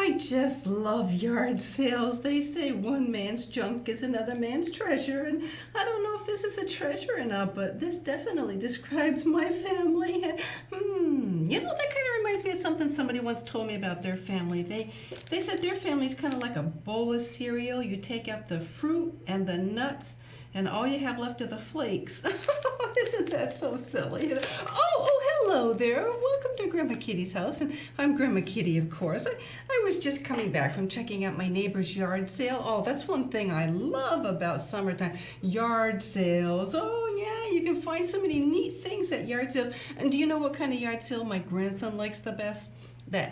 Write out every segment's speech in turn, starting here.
I just love yard sales. They say one man's junk is another man's treasure, and I don't know if this is a treasure or not, but this definitely describes my family. That kind of reminds me of something somebody once told me about their family. They said their family's kind of like a bowl of cereal. You take out the fruit and the nuts, and all you have left are the flakes. Isn't that so silly? Hello there. Welcome to Grandma Kitty's house. And I'm Grandma Kitty, of course. I was just coming back from checking out my neighbor's yard sale. Oh, that's one thing I love about summertime. Yard sales. Oh, yeah, you can find so many neat things at yard sales. And do you know what kind of yard sale my grandson likes the best? The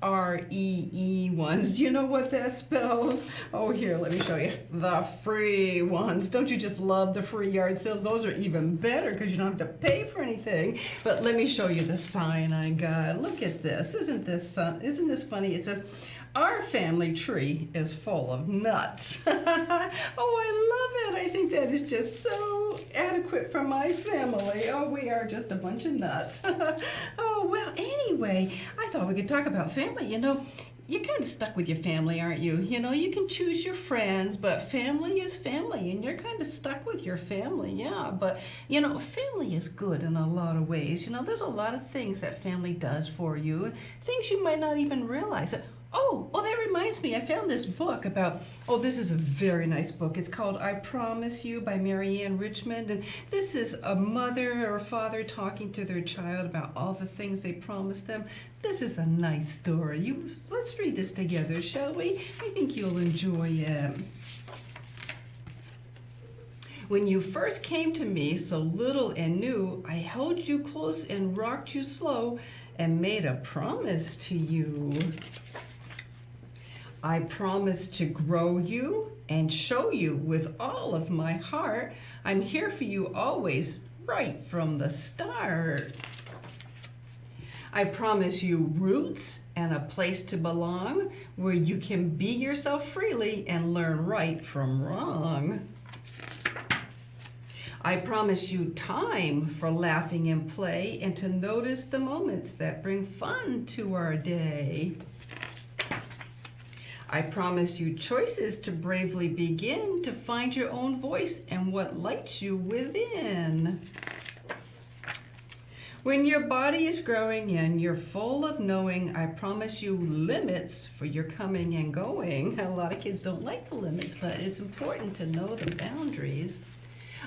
FREE ones. Do you know what that spells? Oh, here, let me show you. The free ones. Don't you just love the free yard sales? Those are even better because you don't have to pay for anything. But let me show you the sign I got. Look at this. Isn't this funny? It says, "Our family tree is full of nuts." Oh, I love it. I think that is just so adequate for my family. Oh, we are just a bunch of nuts. Oh, well, anyway, I thought we could talk about family. You're kind of stuck with your family, aren't you? You can choose your friends, but family is family, and you're kind of stuck with your family, yeah. But, family is good in a lot of ways. There's a lot of things that family does for you, things you might not even realize. Oh, that reminds me, I found this book about, this is a very nice book. It's called I Promise You by Marianne Richmond. And this is a mother or father talking to their child about all the things they promised them. This is a nice story. Let's read this together, shall we? I think you'll enjoy it. "When you first came to me, so little and new, I held you close and rocked you slow and made a promise to you. I promised to grow you and show you with all of my heart. I'm here for you always, right from the start. I promise you roots and a place to belong where you can be yourself freely and learn right from wrong. I promise you time for laughing and play and to notice the moments that bring fun to our day. I promise you choices to bravely begin to find your own voice and what lights you within. When your body is growing and you're full of knowing, I promise you limits for your coming and going." A lot of kids don't like the limits, but it's important to know the boundaries.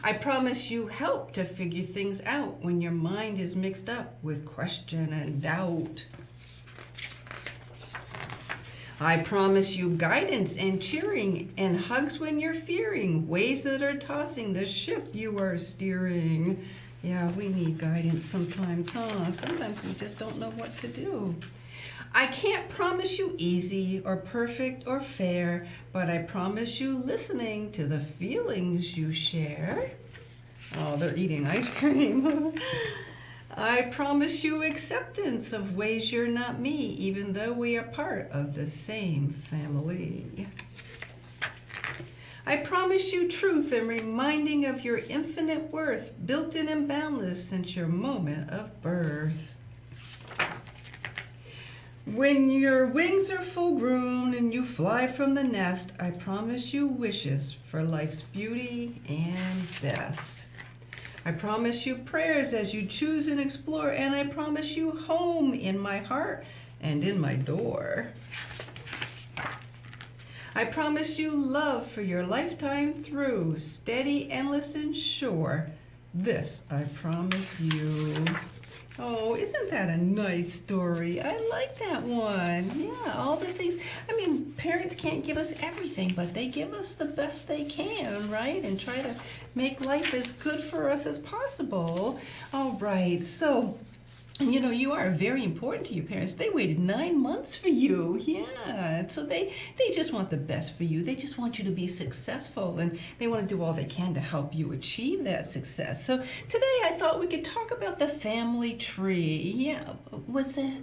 I promise you help to figure things out when your mind is mixed up with question and doubt. I promise you guidance and cheering and hugs when you're fearing waves that are tossing the ship you are steering. Yeah, we need guidance sometimes, huh? Sometimes we just don't know what to do. I can't promise you easy or perfect or fair, but I promise you listening to the feelings you share. Oh, they're eating ice cream. I promise you acceptance of ways you're not me, even though we are part of the same family. I promise you truth and reminding of your infinite worth, built in and boundless since your moment of birth. When your wings are full grown and you fly from the nest, I promise you wishes for life's beauty and best. I promise you prayers as you choose and explore, and I promise you home in my heart and in my door. I promise you love for your lifetime through, steady, endless, and sure. This I promise you. Oh, isn't that a nice story? I like that one. Yeah, all the things. Parents can't give us everything, but they give us the best they can, right? And try to make life as good for us as possible. All right, so you are very important to your parents. They waited 9 months for you. Yeah. So they just want the best for you. They just want you to be successful, and they want to do all they can to help you achieve that success. So today I thought we could talk about the family tree. Yeah. What's that?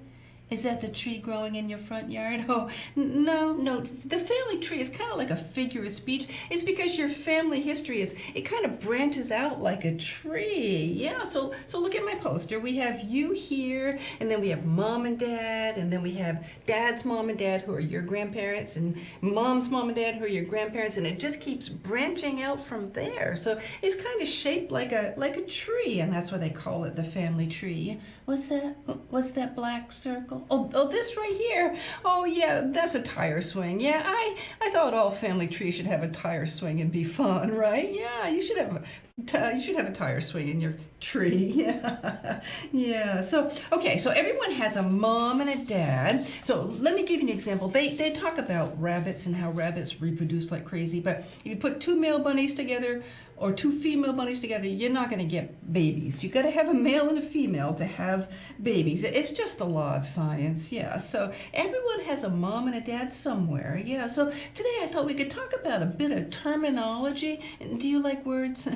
Is that the tree growing in your front yard? Oh, no. The family tree is kind of like a figure of speech. It's because your family history it kind of branches out like a tree. Yeah, so look at my poster. We have you here, and then we have mom and dad, and then we have dad's mom and dad who are your grandparents, and mom's mom and dad who are your grandparents, and it just keeps branching out from there. So it's kind of shaped like a tree, and that's why they call it the family tree. What's that? What's that black circle? Oh, this right here. Oh, yeah, that's a tire swing. Yeah, I thought all family trees should have a tire swing and be fun, right? Yeah, you should have a tire swing in your tree. Yeah, yeah. So okay, so everyone has a mom and a dad. So let me give you an example. They talk about rabbits and how rabbits reproduce like crazy. But if you put two male bunnies together or two female bunnies together, you're not going to get babies. You got to have a male and a female to have babies. It's just the law of science. Yeah. So everyone has a mom and a dad somewhere. Yeah. So today I thought we could talk about a bit of terminology. Do you like words?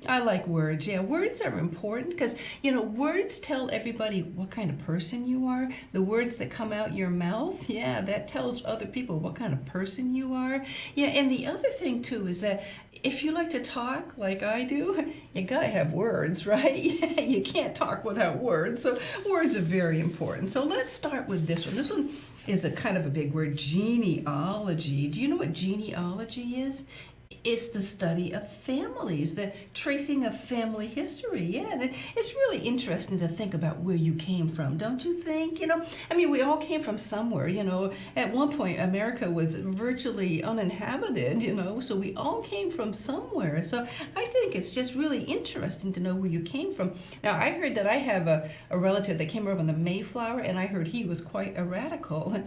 I like words. Yeah. Words are important because, words tell everybody what kind of person you are. The words that come out your mouth, yeah, that tells other people what kind of person you are. Yeah. And the other thing too is that if you like to talk like I do, you gotta have words, right? You can't talk without words. So words are very important. So let's start with this one. This one is a kind of a big word, genealogy. Do you know what genealogy is? It's the study of families, the tracing of family history. Yeah, and it's really interesting to think about where you came from, don't you think? We all came from somewhere. At one point, America was virtually uninhabited, so we all came from somewhere. So I think it's just really interesting to know where you came from. Now, I heard that I have a relative that came over on the Mayflower, and I heard he was quite a radical.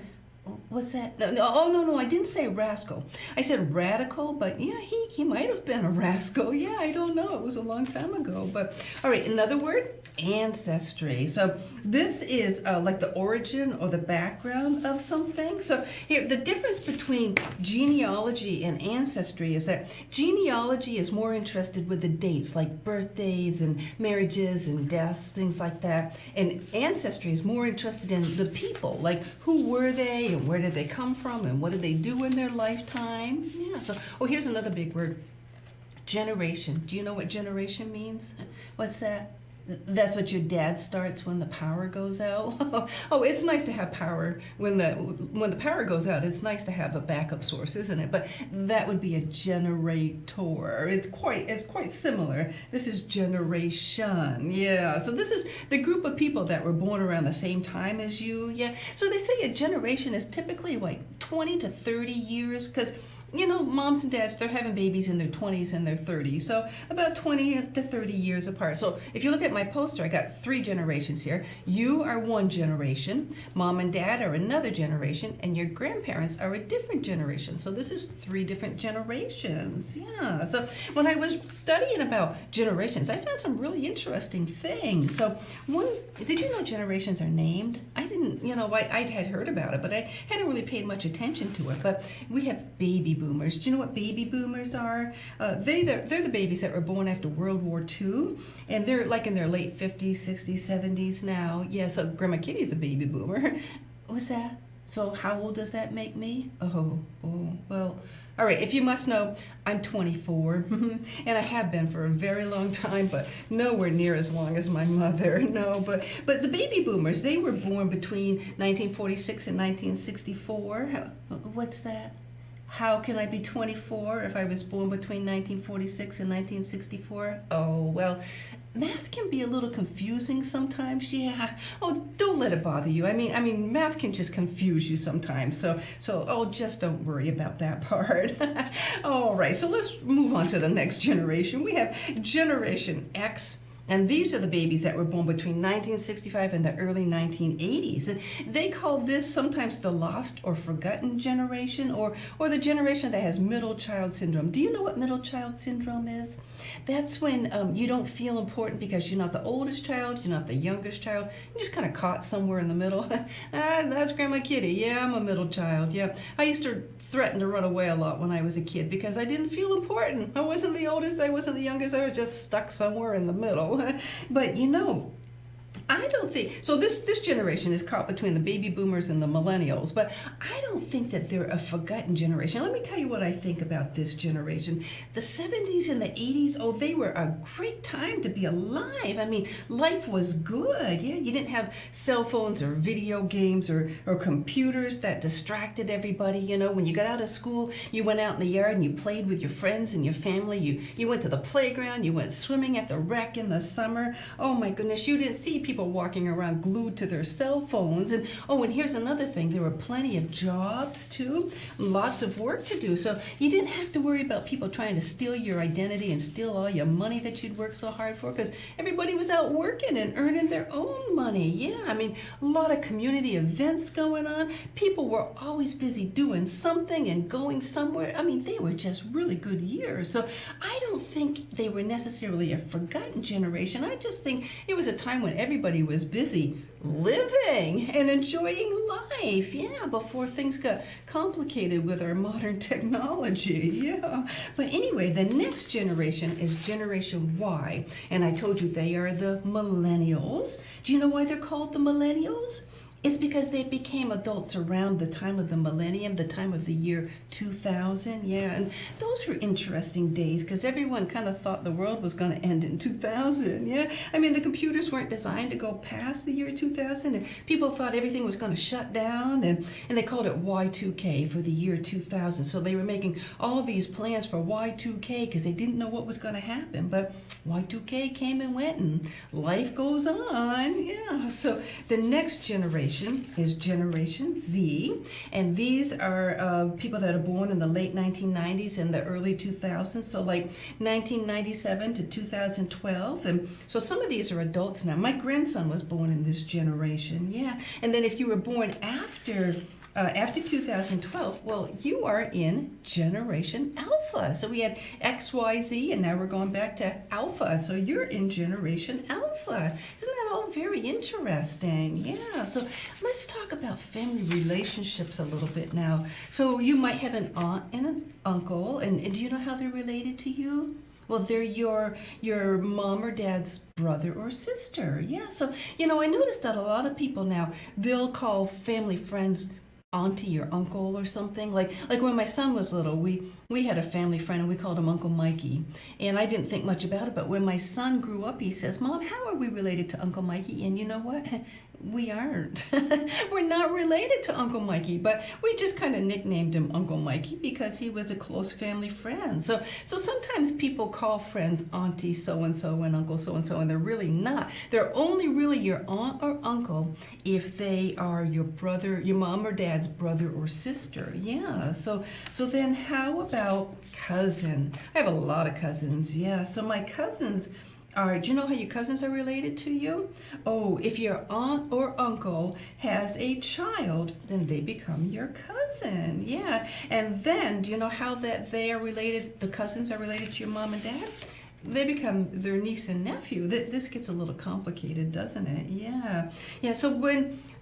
What's that? No, I didn't say rascal. I said radical, but yeah, he might have been a rascal. Yeah, I don't know. It was a long time ago. But all right, another word, ancestry. So this is like the origin or the background of something. So here, the difference between genealogy and ancestry is that genealogy is more interested with the dates, like birthdays and marriages and deaths, things like that. And ancestry is more interested in the people, like who were they and where did they come from and what did they do in their lifetime. Yeah. So, here's another big word, generation. Do you know what generation means? What's that? That's what your dad starts when the power goes out. Oh, it's nice to have power when the power goes out. It's nice to have a backup source, isn't it? But that would be a generator. It's quite similar. This is generation. Yeah. So this is the group of people that were born around the same time as you. Yeah. So they say a generation is typically like 20 to 30 years because moms and dads, they're having babies in their 20s and their 30s, so about 20 to 30 years apart. So if you look at my poster, I got 3 generations here. You are one generation, mom and dad are another generation, and your grandparents are a different generation. So this is 3 different generations. Yeah. So when I was studying about generations, I found some really interesting things. So did you know generations are named? I didn't, I had heard about it, but I hadn't really paid much attention to it. But we have baby boomers. Do you know what baby boomers are? They're the babies that were born after World War II, and they're like in their late 50s, 60s, 70s now. Yeah, so Grandma Kitty's a baby boomer. What's that? So how old does that make me? Oh, well, all right, if you must know, I'm 24, and I have been for a very long time, but nowhere near as long as my mother. No, but the baby boomers, they were born between 1946 and 1964. What's that? How can I be 24 if I was born between 1946 and 1964? Oh, well, math can be a little confusing sometimes, yeah. Oh, don't let it bother you. I mean, math can just confuse you sometimes. So just don't worry about that part. All right, so let's move on to the next generation. We have Generation X. And these are the babies that were born between 1965 and the early 1980s. And they call this sometimes the lost or forgotten generation, or the generation that has middle child syndrome. Do you know what middle child syndrome is? That's when you don't feel important because you're not the oldest child, you're not the youngest child. You're just kind of caught somewhere in the middle. That's Grandma Kitty. Yeah, I'm a middle child. Yeah, I used to threaten to run away a lot when I was a kid because I didn't feel important. I wasn't the oldest, I wasn't the youngest, I was just stuck somewhere in the middle. But I don't think so. This generation is caught between the baby boomers and the millennials, but I don't think that they're a forgotten generation. Let me tell you what I think about this generation. The 70s and the 80s, oh, they were a great time to be alive. I mean, life was good. Yeah, you didn't have cell phones or video games or computers that distracted everybody. You know, when you got out of school, you went out in the yard and you played with your friends and your family. You went to the playground. You went swimming at the rec in the summer. Oh my goodness, you didn't see people walking around glued to their cell phones. And oh, and here's another thing, there were plenty of jobs too, lots of work to do. So you didn't have to worry about people trying to steal your identity and steal all your money that you'd worked so hard for, because everybody was out working and earning their own money. Yeah, I mean, a lot of community events going on. People were always busy doing something and going somewhere. I mean, they were just really good years. So I don't think they were necessarily a forgotten generation. I just think it was a time when everybody was busy living and enjoying life. Yeah, before things got complicated with our modern technology. Yeah. But anyway, the next generation is Generation Y. And I told you they are the millennials. Do you know why they're called the millennials? It's because they became adults around the time of the millennium, the time of the year 2000. Yeah, and those were interesting days because everyone kind of thought the world was going to end in 2000. Yeah, I mean, the computers weren't designed to go past the year 2000, and people thought everything was going to shut down, and they called it Y2K for the year 2000. So they were making all these plans for Y2K because they didn't know what was going to happen. But Y2K came and went, and life goes on. Yeah, so the next generation is Generation Z, and these are people that are born in the late 1990s and the early 2000s, so like 1997 to 2012, and so some of these are adults now. My grandson was born in this generation, yeah, and then if you were born after 2012, well, you are in Generation Alpha. So we had X, Y, Z, and now we're going back to Alpha. So you're in Generation Alpha. Isn't that all very interesting? Yeah, so let's talk about family relationships a little bit now. So you might have an aunt and an uncle, and do you know how they're related to you? Well, they're your mom or dad's brother or sister. Yeah, so, you know, I noticed that a lot of people now, they'll call family friends auntie or uncle or something. Like when my son was little, we had a family friend and we called him Uncle Mikey. And I didn't think much about it, but when my son grew up, he says, Mom, how are we related to Uncle Mikey? And you know what? We aren't. We're not related to Uncle Mikey, but we just kind of nicknamed him Uncle Mikey because he was a close family friend. So sometimes people call friends Auntie so-and-so and Uncle so-and-so, and they're really not. They're only really your aunt or uncle if they are your brother, your mom or dad's brother or sister. Yeah, so then how about cousin? I have a lot of cousins, yeah. So my cousins do you know how your cousins are related to you? Oh, if your aunt or uncle has a child, then they become your cousin. Yeah. And then, do you know how that they are related, the cousins are related to your mom and dad? They become their niece and nephew. This gets a little complicated, doesn't it? Yeah. Yeah, so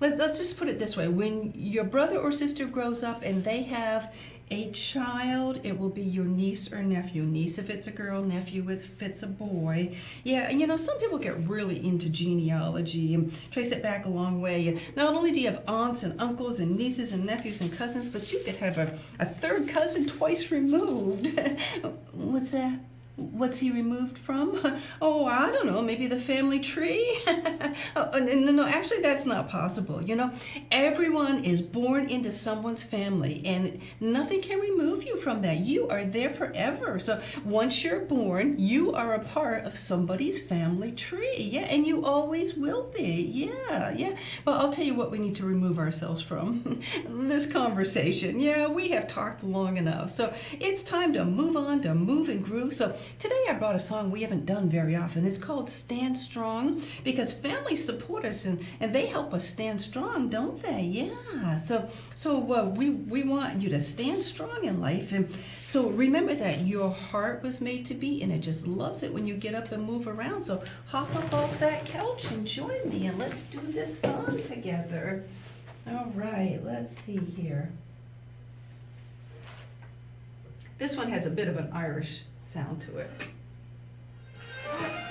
let's just put it this way. When your brother or sister grows up and they have a child, it will be your niece or nephew. Niece if it's a girl, nephew if it's a boy. Yeah, and you know, some people get really into genealogy and trace it back a long way. And not only do you have aunts and uncles and nieces and nephews and cousins, but you could have a third cousin twice removed. What's that? What's he removed from? Oh, I don't know, maybe the family tree? Oh, no, actually that's not possible. You know, everyone is born into someone's family and nothing can remove you from that. You are there forever. So once you're born, you are a part of somebody's family tree. Yeah, and you always will be. Yeah. But I'll tell you what we need to remove ourselves from. This conversation. Yeah, we have talked long enough. So it's time to move on, to move and groove. So today I brought a song we haven't done very often. It's called Stand Strong because families support us and they help us stand strong, don't they? Yeah. So we want you to stand strong in life. And so remember that your heart was made to beat and it just loves it when you get up and move around. So hop up off that couch and join me and let's do this song together. All right, let's see here. This one has a bit of an Irish sound to it.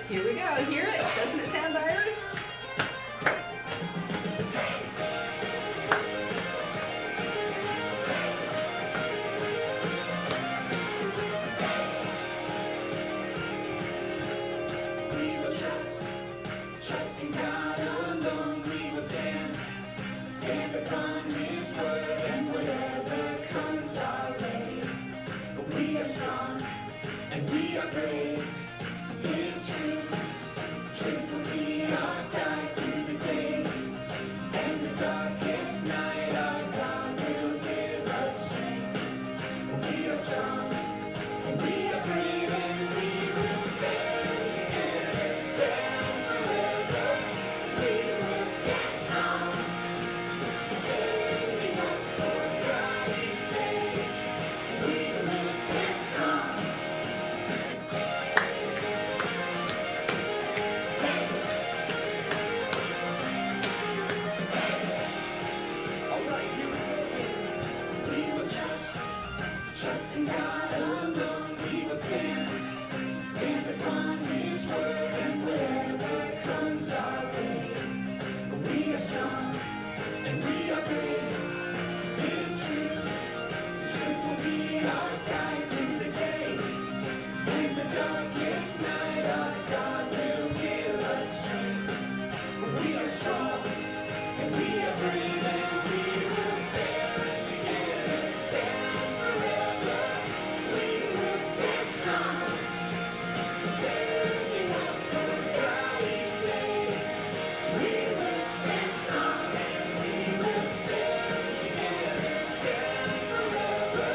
Here we go. Hear it? Doesn't it sound Irish? in God alone we will stand. Stand upon His word, and whatever comes our way. But we are strong, and we are brave. His truth will be our guide through the day. And the darkest night, our God will give us strength. We are strong, and we are brave, and we will stand together, stand forever. We will stand strong, standing up for God each day. We will stand strong. All right, here we go again. We will trust in God alone. We will stand upon His word, and whatever comes our way. We are strong, and we are brave. His truth will be our guide through the day. In the darkest night, our God will give us strength. We are strong, and we are brave, and we will stand together, stand forever. We will stand strong, standing up for God each day. We will stand strong, and we will stand together, stand forever.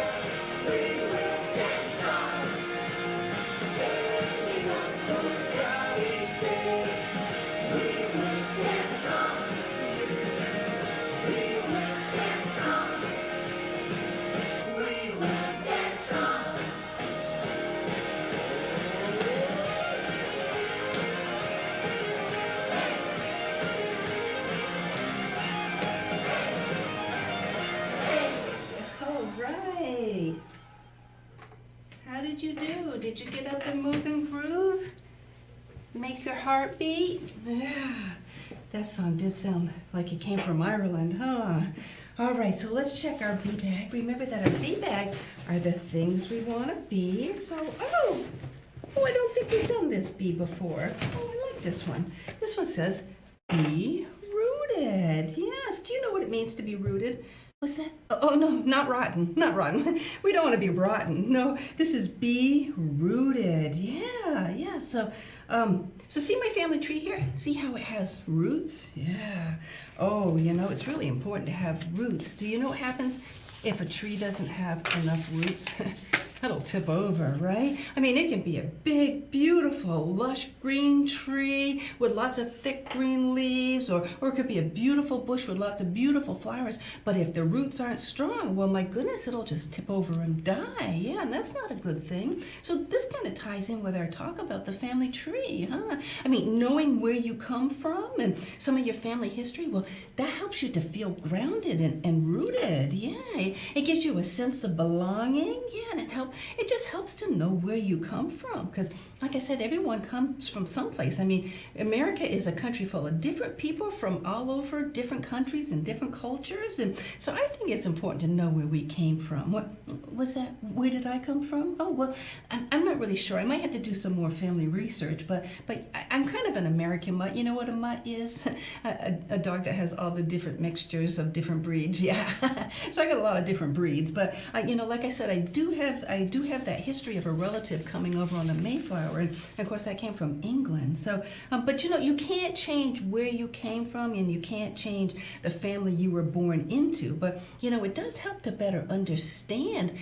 We will stand strong, standing up for God each day. We will stand strong. We will stand strong. We will stand strong. All right. How did you do? Did you get up and move and groove? Make your heart beat? Yeah. That song did sound like it came from Ireland, huh? All right, so let's check our bee bag. Remember that our bee bag are the things we want to be. So, I don't think we've done this bee before. Oh, I like this one. This one says, be rooted. Yes, do you know what it means to be rooted? What's that? Oh, no, not rotten, not rotten. We don't want to be rotten. No, this is be rooted. Yeah. So see my family tree here? See how it has roots? Yeah. Oh, it's really important to have roots. Do you know what happens if a tree doesn't have enough roots? It'll tip over, right? I mean, it can be a big, beautiful, lush green tree with lots of thick green leaves, or it could be a beautiful bush with lots of beautiful flowers. But if the roots aren't strong, well, my goodness, it'll just tip over and die. Yeah, and that's not a good thing. So this kind of ties in with our talk about the family tree, huh? I mean, knowing where you come from and some of your family history, well, that helps you to feel grounded and rooted. Yeah, it gives you a sense of belonging. Yeah, and it just helps to know where you come from, because like I said, everyone comes from someplace. I mean, America is a country full of different people from all over different countries and different cultures, and so I think it's important to know where we came from. What was that? Where did I come from? Oh, well, I'm not really sure. I might have to do some more family research, but I'm kind of an American mutt. You know what a mutt is? a dog that has all the different mixtures of different breeds. Yeah, so I got a lot of different breeds, but like I said, I do have that history of a relative coming over on the Mayflower, and of course that came from England. So, but you can't change where you came from, and you can't change the family you were born into. But it does help to better understand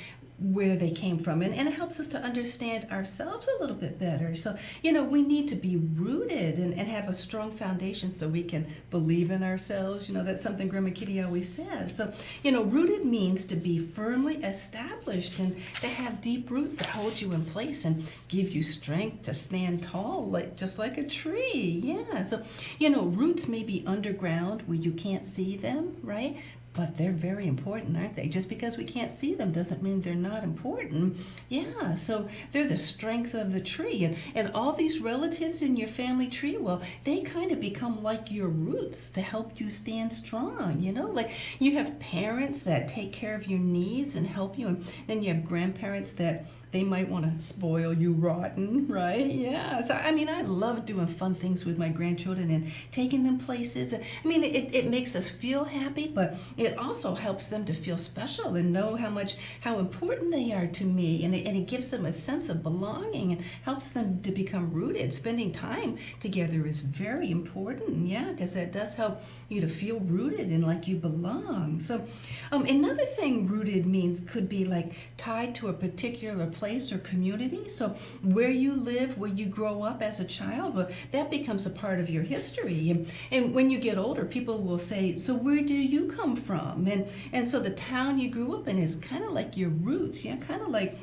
where they came from, and it helps us to understand ourselves a little bit better. So we need to be rooted and have a strong foundation so we can believe in ourselves. That's something Grandma Kitty always says. So rooted means to be firmly established and to have deep roots that hold you in place and give you strength to stand tall, just like a tree. Yeah, so roots may be underground where you can't see them, right? But they're very important, aren't they? Just because we can't see them doesn't mean they're not important. Yeah, so they're the strength of the tree. And all these relatives in your family tree, well, they kind of become like your roots to help you stand strong, Like you have parents that take care of your needs and help you, and then you have grandparents that they might want to spoil you rotten, right? Yeah. So, I mean, I love doing fun things with my grandchildren and taking them places. I mean, it makes us feel happy, but it also helps them to feel special and know how important they are to me. And it gives them a sense of belonging and helps them to become rooted. Spending time together is very important, yeah, because that does help you to feel rooted and like you belong. So another thing rooted means could be like tied to a particular place or community. So where you live, where you grow up as a child, well, that becomes a part of your history. And when you get older, people will say, so where do you come from? And so the town you grew up in is kind of like your roots, yeah, kind of like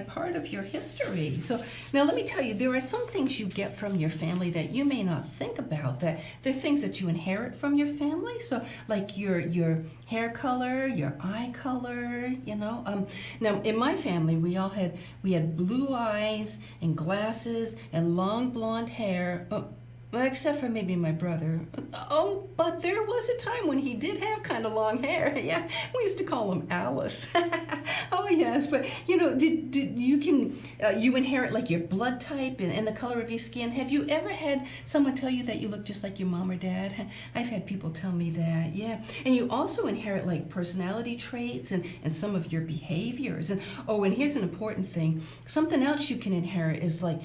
part of your history. So now let me tell you, there are some things you get from your family that you may not think about, that they're things that you inherit from your family. So like your hair color, your eye color, you know. Now in my family, we had blue eyes and glasses and long blonde hair. Well, except for maybe my brother. Oh, but there was a time when he did have kind of long hair. Yeah, we used to call him Alice. Oh yes, but you know, did you inherit like your blood type and the color of your skin? Have you ever had someone tell you that you look just like your mom or dad? I've had people tell me that. Yeah, and you also inherit like personality traits and some of your behaviors. And here's an important thing. Something else you can inherit is like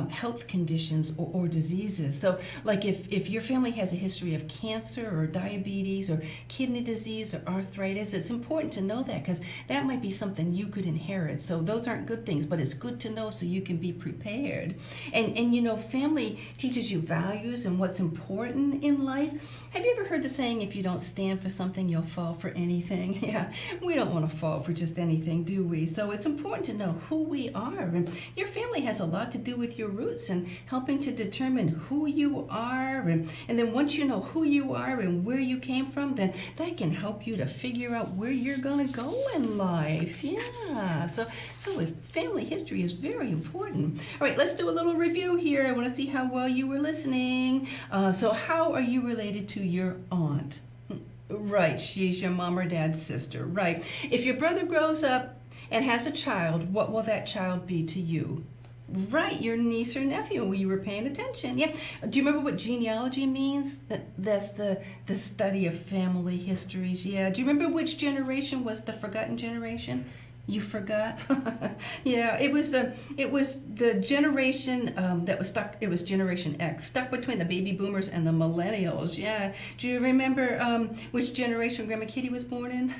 health conditions or diseases. So like if your family has a history of cancer or diabetes or kidney disease or arthritis, it's important to know that because that might be something you could inherit. So those aren't good things, but it's good to know so you can be prepared. And you know, family teaches you values and what's important in life. Have you ever heard the saying, if you don't stand for something, you'll fall for anything? Yeah, we don't want to fall for just anything, do we? So it's important to know who we are. And your family has a lot to do with your roots and helping to determine who you are. And then once you know who you are and where you came from, then that can help you to figure out where you're going to go in life. Yeah, so family history is very important. All right, let's do a little review here. I want to see how well you were listening. So how are you related to your aunt? Right, she's your mom or dad's sister. Right. If your brother grows up and has a child, what will that child be to you? Right, your niece or nephew. Well, you were paying attention. Yeah. Do you remember what genealogy means? That's the study of family histories. Yeah. Do you remember which generation was the forgotten generation? You forgot? Yeah, it was the generation that was stuck. It was Generation X, stuck between the baby boomers and the millennials. Yeah. Do you remember which generation Grandma Kitty was born in?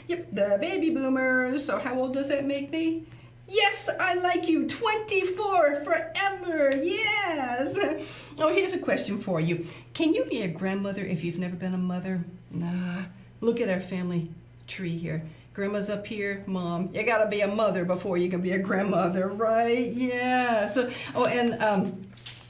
Yep, the baby boomers. So how old does that make me? Yes, I like you. 24 forever. Yes. Oh, here's a question for you. Can you be a grandmother if you've never been a mother? Nah. Look at our family tree here. Grandma's up here, mom. You gotta be a mother before you can be a grandmother, right? Yeah. So,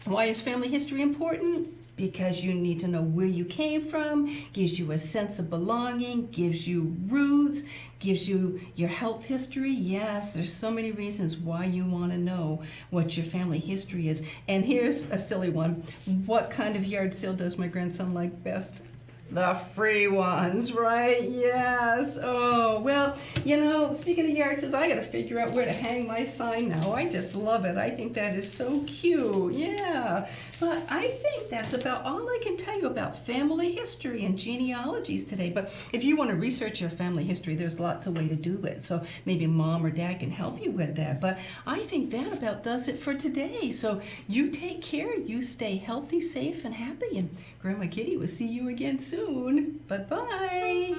why is family history important? Because you need to know where you came from, gives you a sense of belonging, gives you roots, gives you your health history. Yes, there's so many reasons why you want to know what your family history is. And here's a silly one. What kind of yard sale does my grandson like best? The free ones, right? Yes. Oh, well, you know, speaking of yard sales, I got to figure out where to hang my sign now. I just love it. I think that is so cute. Yeah. But I think that's about all I can tell you about family history and genealogies today. But if you want to research your family history, there's lots of ways to do it. So maybe mom or dad can help you with that. But I think that about does it for today. So you take care. You stay healthy, safe, and happy. And Grandma Kitty will see you again soon. Bye-bye.